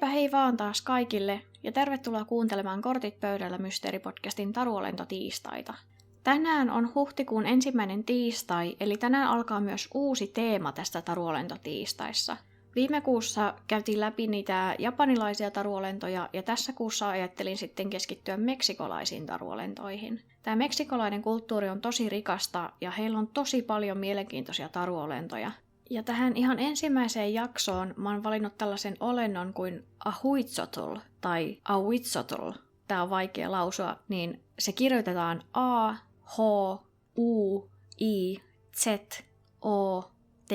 Heipä hei vaan taas kaikille ja tervetuloa kuuntelemaan Kortit pöydällä mysteeripodcastin Taruolento tiistaita. Tänään on huhtikuun 1. tiistai, eli tänään alkaa myös uusi teema tästä Taruolento tiistaissa. Viime kuussa käytiin läpi niitä japanilaisia taruolentoja ja tässä kuussa ajattelin sitten keskittyä meksikolaisiin taruolentoihin. Tämä meksikolainen kulttuuri on tosi rikasta ja heillä on tosi paljon mielenkiintoisia taruolentoja. Ja tähän ihan ensimmäiseen jaksoon mä oon valinnut tällaisen olennon kuin Ahuizotl tai Ahuizotl. Tää on vaikea lausua, niin se kirjoitetaan A, H, U, I, Z, O, T,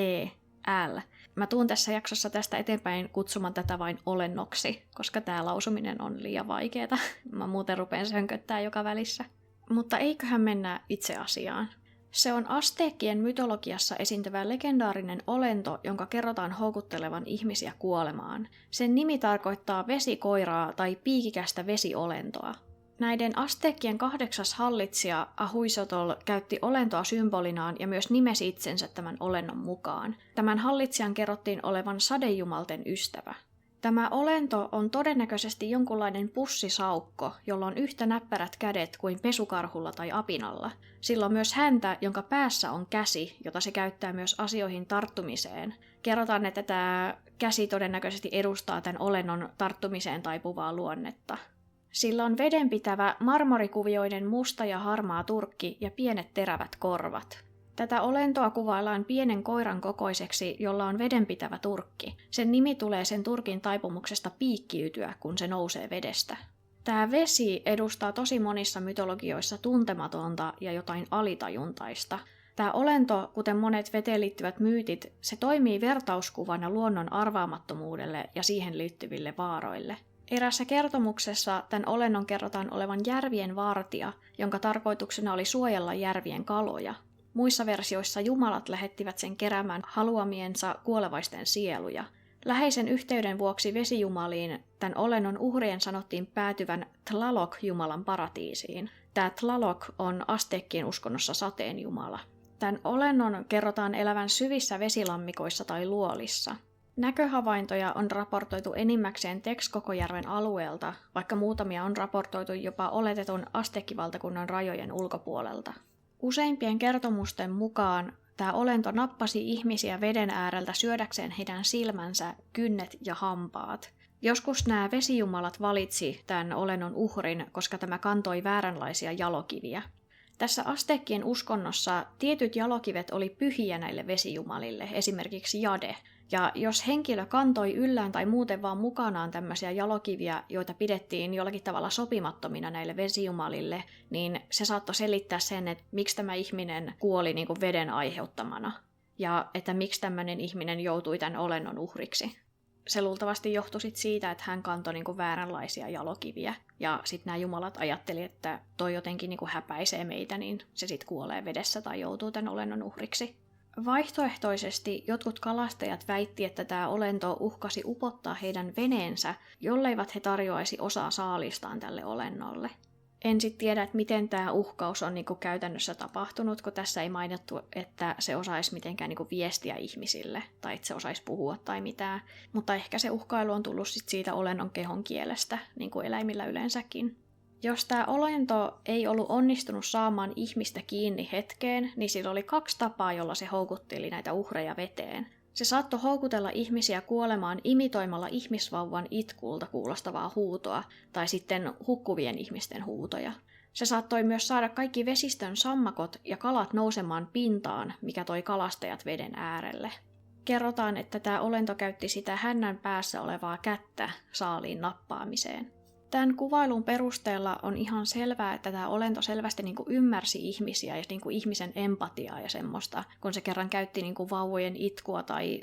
L. Mä tuun tässä jaksossa tästä eteenpäin kutsumaan tätä vain olennoksi, koska tää lausuminen on liian vaikeeta. Mä muuten rupean sönköttää joka välissä. Mutta eiköhän mennä itse asiaan. Se on asteekkien mytologiassa esiintyvä legendaarinen olento, jonka kerrotaan houkuttelevan ihmisiä kuolemaan. Sen nimi tarkoittaa vesikoiraa tai piikikästä vesiolentoa. Näiden asteekkien 8. hallitsija Ahuizotl käytti olentoa symbolinaan ja myös nimesi itsensä tämän olennon mukaan. Tämän hallitsijan kerrottiin olevan sadejumalten ystävä. Tämä olento on todennäköisesti jonkunlainen pussisaukko, jolla on yhtä näppärät kädet kuin pesukarhulla tai apinalla. Sillä on myös häntä, jonka päässä on käsi, jota se käyttää myös asioihin tarttumiseen. Kerrotaan, että tämä käsi todennäköisesti edustaa tämän olennon tarttumiseen taipuvaa luonnetta. Sillä on vedenpitävä marmorikuvioiden musta ja harmaa turkki ja pienet terävät korvat. Tätä olentoa kuvaillaan pienen koiran kokoiseksi, jolla on vedenpitävä turkki. Sen nimi tulee sen turkin taipumuksesta piikkiytyä, kun se nousee vedestä. Tämä vesi edustaa tosi monissa mytologioissa tuntematonta ja jotain alitajuntaista. Tämä olento, kuten monet veteen liittyvät myytit, se toimii vertauskuvana luonnon arvaamattomuudelle ja siihen liittyville vaaroille. Erässä kertomuksessa tämän olennon kerrotaan olevan järvien vartija, jonka tarkoituksena oli suojella järvien kaloja. Muissa versioissa jumalat lähettivät sen keräämään haluamiensa kuolevaisten sieluja. Läheisen yhteyden vuoksi vesijumaliin tämän olennon uhrien sanottiin päätyvän Tlaloc-jumalan paratiisiin. Tämä Tlaloc on asteekkien uskonnossa sateen jumala. Tämän olennon kerrotaan elävän syvissä vesilammikoissa tai luolissa. Näköhavaintoja on raportoitu enimmäkseen Texcocojärven alueelta, vaikka muutamia on raportoitu jopa oletetun asteekkivaltakunnan rajojen ulkopuolelta. Useimpien kertomusten mukaan tämä olento nappasi ihmisiä veden ääreltä syödäkseen heidän silmänsä, kynnet ja hampaat. Joskus nämä vesijumalat valitsi tämän olennon uhrin, koska tämä kantoi vääränlaisia jalokiviä. Tässä asteekkien uskonnossa tietyt jalokivet oli pyhiä näille vesijumalille, esimerkiksi jade. Ja jos henkilö kantoi yllään tai muuten vaan mukanaan tämmöisiä jalokiviä, joita pidettiin jollakin tavalla sopimattomina näille vesijumalille, niin se saattoi selittää sen, että miksi tämä ihminen kuoli niin kuin veden aiheuttamana. Ja että miksi tämmöinen ihminen joutui tämän olennon uhriksi. Se luultavasti johtui sit siitä, että hän kantoi niin kuin vääränlaisia jalokiviä. Ja sitten nämä jumalat ajatteli, että toi jotenkin niin kuin häpäisee meitä, niin se sitten kuolee vedessä tai joutuu tämän olennon uhriksi. Vaihtoehtoisesti jotkut kalastajat väitti, että tämä olento uhkasi upottaa heidän veneensä, jolleivät he tarjoaisi osaa saalistaan tälle olennolle. En sitten tiedä, että miten tämä uhkaus on niinku käytännössä tapahtunut, kun tässä ei mainittu, että se osaisi mitenkään niinku viestiä ihmisille, tai että se osaisi puhua tai mitään. Mutta ehkä se uhkailu on tullut sit siitä olennon kehon kielestä, niin kuin eläimillä yleensäkin. Jos tämä olento ei ollut onnistunut saamaan ihmistä kiinni hetkeen, niin sillä oli 2 tapaa, jolla se houkutteli näitä uhreja veteen. Se saattoi houkutella ihmisiä kuolemaan imitoimalla ihmisvauvan itkulta kuulostavaa huutoa, tai sitten hukkuvien ihmisten huutoja. Se saattoi myös saada kaikki vesistön sammakot ja kalat nousemaan pintaan, mikä toi kalastajat veden äärelle. Kerrotaan, että tämä olento käytti sitä hännän päässä olevaa kättä saaliin nappaamiseen. Tämän kuvailun perusteella on ihan selvää, että tämä olento selvästi ymmärsi ihmisiä ja ihmisen empatiaa ja semmoista, kun se kerran käytti vauvojen itkua tai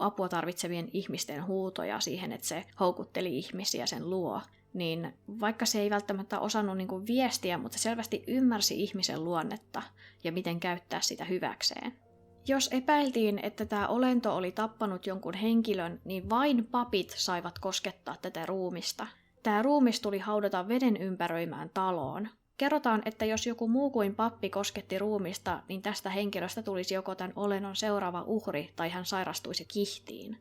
apua tarvitsevien ihmisten huutoja siihen, että se houkutteli ihmisiä sen luo. Niin vaikka se ei välttämättä osannut viestiä, mutta se selvästi ymmärsi ihmisen luonnetta ja miten käyttää sitä hyväkseen. Jos epäiltiin, että tämä olento oli tappanut jonkun henkilön, niin vain papit saivat koskettaa tätä ruumista. Tämä ruumis tuli haudata veden ympäröimään taloon. Kerrotaan, että jos joku muu kuin pappi kosketti ruumista, niin tästä henkilöstä tulisi joko tämän olennon seuraava uhri tai hän sairastuisi kihtiin.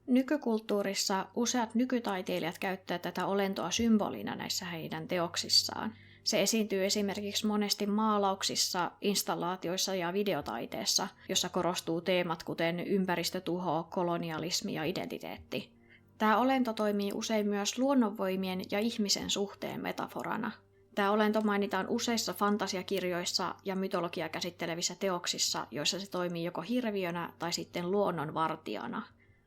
Nykykulttuurissa useat nykytaiteilijat käyttävät tätä olentoa symbolina näissä heidän teoksissaan. Se esiintyy esimerkiksi monesti maalauksissa, installaatioissa ja videotaiteessa, jossa korostuu teemat kuten ympäristötuho, kolonialismi ja identiteetti. Tämä olento toimii usein myös luonnonvoimien ja ihmisen suhteen metaforana. Tämä olento mainitaan useissa fantasiakirjoissa ja mytologiaa käsittelevissä teoksissa, joissa se toimii joko hirviönä tai sitten luonnonvartijana.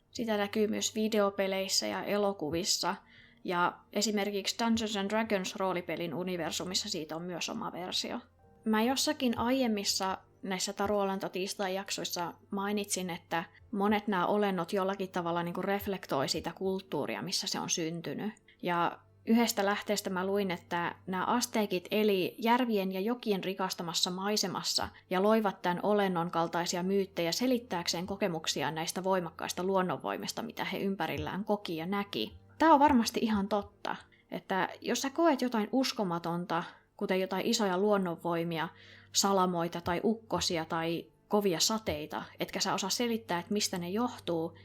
Sitä näkyy myös videopeleissä ja elokuvissa, ja esimerkiksi Dungeons & Dragons roolipelin universumissa siitä on myös oma versio. Mä jossakin aiemmissa näissä Taruolento-tiistai-jaksoissa mainitsin, että monet nämä olennot jollakin tavalla reflektoi sitä kulttuuria, missä se on syntynyt. Ja yhdestä lähteestä mä luin, että nämä asteekit eli järvien ja jokien rikastamassa maisemassa ja loivat tämän olennon kaltaisia myyttejä selittääkseen kokemuksia näistä voimakkaista luonnonvoimista, mitä he ympärillään koki ja näki. Tämä on varmasti ihan totta, että jos sä koet jotain uskomatonta, kuten jotain isoja luonnonvoimia, salamoita tai ukkosia tai kovia sateita, etkä sä osaa selittää, että mistä ne johtuu,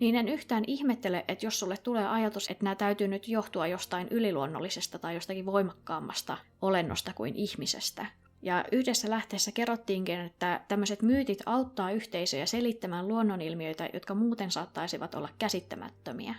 niin en yhtään ihmettele, että jos sulle tulee ajatus, että nämä täytyy nyt johtua jostain yliluonnollisesta tai jostakin voimakkaammasta olennosta kuin ihmisestä. Ja yhdessä lähteessä kerrottiinkin, että tämmöiset myytit auttaa yhteisöjä selittämään luonnonilmiöitä, jotka muuten saattaisivat olla käsittämättömiä.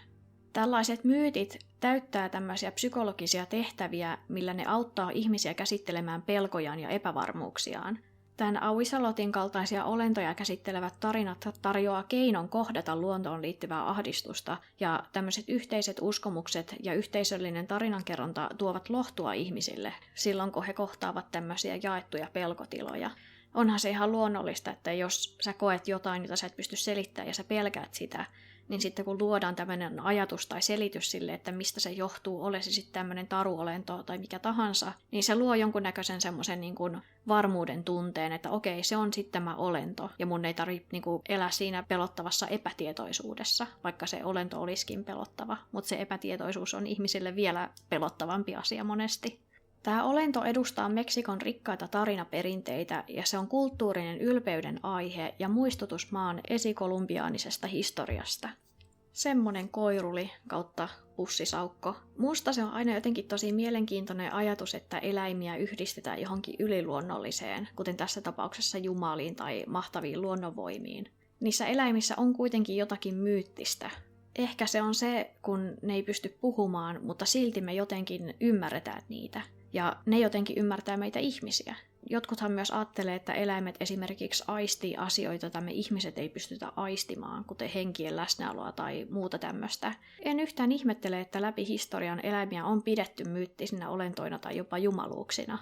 Tällaiset myytit täyttää tämmöisiä psykologisia tehtäviä, millä ne auttaa ihmisiä käsittelemään pelkojaan ja epävarmuuksiaan. Tämän Auisalotin kaltaisia olentoja käsittelevät tarinat tarjoaa keinon kohdata luontoon liittyvää ahdistusta, ja tämmöiset yhteiset uskomukset ja yhteisöllinen tarinankerronta tuovat lohtua ihmisille silloin, kun he kohtaavat tämmöisiä jaettuja pelkotiloja. Onhan se ihan luonnollista, että jos sä koet jotain, jota sä et pysty selittämään ja sä pelkäät sitä, niin sitten kun luodaan tämmöinen ajatus tai selitys sille, että mistä se johtuu, ole se sitten tämmöinen taruolento tai mikä tahansa, niin se luo jonkunnäköisen semmoisen varmuuden tunteen, että okei, se on sitten tämä olento, ja mun ei tarvitse elää siinä pelottavassa epätietoisuudessa, vaikka se olento olisikin pelottava, mutta se epätietoisuus on ihmisille vielä pelottavampi asia monesti. Tämä olento edustaa Meksikon rikkaita tarinaperinteitä, ja se on kulttuurinen ylpeyden aihe ja muistutus maan esikolumbiaanisesta historiasta. Semmonen koiruli kautta pussisaukko. Musta se on aina jotenkin tosi mielenkiintoinen ajatus, että eläimiä yhdistetään johonkin yliluonnolliseen, kuten tässä tapauksessa jumaliin tai mahtaviin luonnonvoimiin. Niissä eläimissä on kuitenkin jotakin myyttistä. Ehkä se on se, kun ne ei pysty puhumaan, mutta silti me jotenkin ymmärretään niitä. Ja ne jotenkin ymmärtää meitä ihmisiä. Jotkuthan myös ajattelee, että eläimet esimerkiksi aistii asioita, joita me ihmiset ei pystytä aistimaan, kuten henkien läsnäoloa tai muuta tämmöistä. En yhtään ihmettele, että läpi historian eläimiä on pidetty myyttisinä olentoina tai jopa jumaluuksina.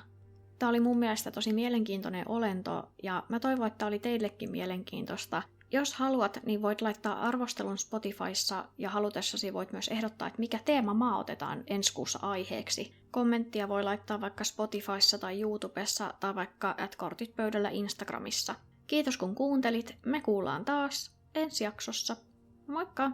Tämä oli mun mielestä tosi mielenkiintoinen olento, ja mä toivon, että tämä oli teillekin mielenkiintoista. Jos haluat, niin voit laittaa arvostelun Spotifyssa, ja halutessasi voit myös ehdottaa, että mikä teema otetaan ensi kuussa aiheeksi. Kommenttia voi laittaa vaikka Spotifyssa tai YouTubessa tai vaikka @kortitpöydällä Instagramissa. Kiitos kun kuuntelit, me kuullaan taas ensi jaksossa. Moikka!